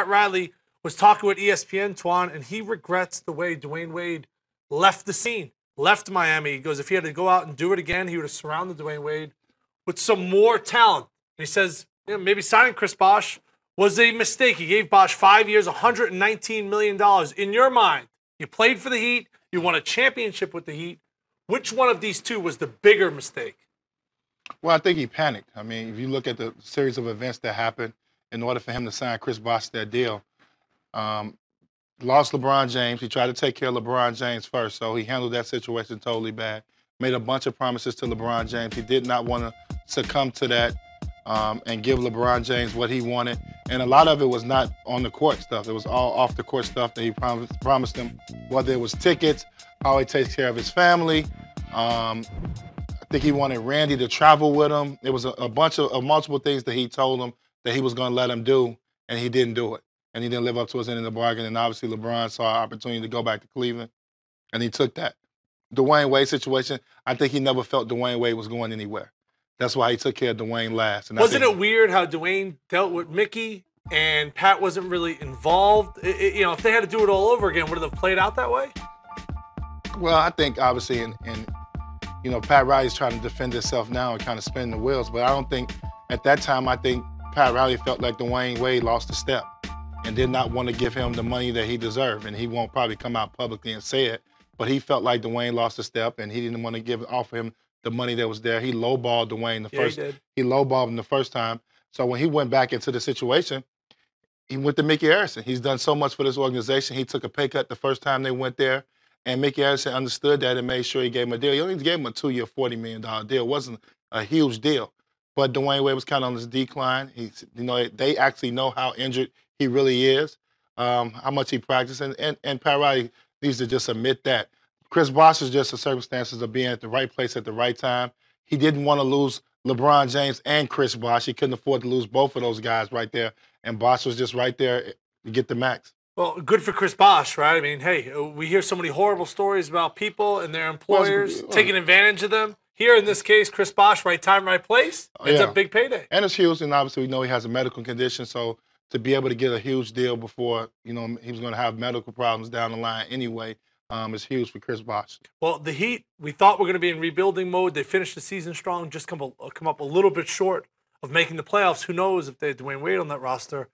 Riley was talking with ESPN, Twan, and he regrets the way Dwyane Wade left the scene, left Miami. He goes, if he had to go out and do it again, he would have surrounded Dwyane Wade with some more talent. And he says, maybe signing Chris Bosh was a mistake. He gave Bosh 5 years, $119 million. In your mind, you played for the Heat, you won a championship with the Heat. Which one of these two was the bigger mistake? Well, I think he panicked. I mean, if you look at the series of events that happened in order for him to sign Chris Bosh to that deal, lost LeBron James. He tried to take care of LeBron James first, so he handled that situation totally bad. Made a bunch of promises to LeBron James. He did not want to succumb to that and give LeBron James what he wanted. And a lot of it was not on the court stuff. It was all off the court stuff that he promised him, whether it was tickets, how he takes care of his family. I think he wanted Randy to travel with him. There was a bunch of multiple things that he told him that he was going to let him do, and he didn't do it. And he didn't live up to his end of the bargain. And obviously LeBron saw an opportunity to go back to Cleveland, and he took that. Dwyane Wade situation, I think he never felt Dwyane Wade was going anywhere. That's why he took care of Dwyane last. And wasn't it weird how Dwyane dealt with Mickey and Pat wasn't really involved? If they had to do it all over again, would it have played out that way? Well, I think obviously, Pat Riley's trying to defend himself now and kind of spinning the wheels. But I don't think at that time, I think Pat Riley felt like Dwyane Wade lost a step and did not want to give him the money that he deserved. And he won't probably come out publicly and say it, but he felt like Dwyane lost a step and he didn't want to offer him the money that was there. He lowballed Dwyane he lowballed him the first time. So when he went back into the situation, he went to Mickey Harrison. He's done so much for this organization. He took a pay cut the first time they went there. And Mickey Harrison understood that and made sure he gave him a deal. He only gave him a 2-year, $40 million deal. It wasn't a huge deal. But Dwyane Wade was kind of on his decline. They actually know how injured he really is, how much he practiced. And Pat Riley needs to just admit that. Chris Bosh is just the circumstances of being at the right place at the right time. He didn't want to lose LeBron James and Chris Bosh. He couldn't afford to lose both of those guys right there. And Bosh was just right there to get the max. Well, good for Chris Bosh, right? I mean, hey, we hear so many horrible stories about people and their employers taking advantage of them. Here, in this case, Chris Bosh, right time, right place. It's a big payday. And it's huge, and obviously we know he has a medical condition, so to be able to get a huge deal before, he was going to have medical problems down the line anyway, is huge for Chris Bosh. Well, the Heat, we thought were going to be in rebuilding mode. They finished the season strong, just come up a little bit short of making the playoffs. Who knows if they had Dwyane Wade on that roster.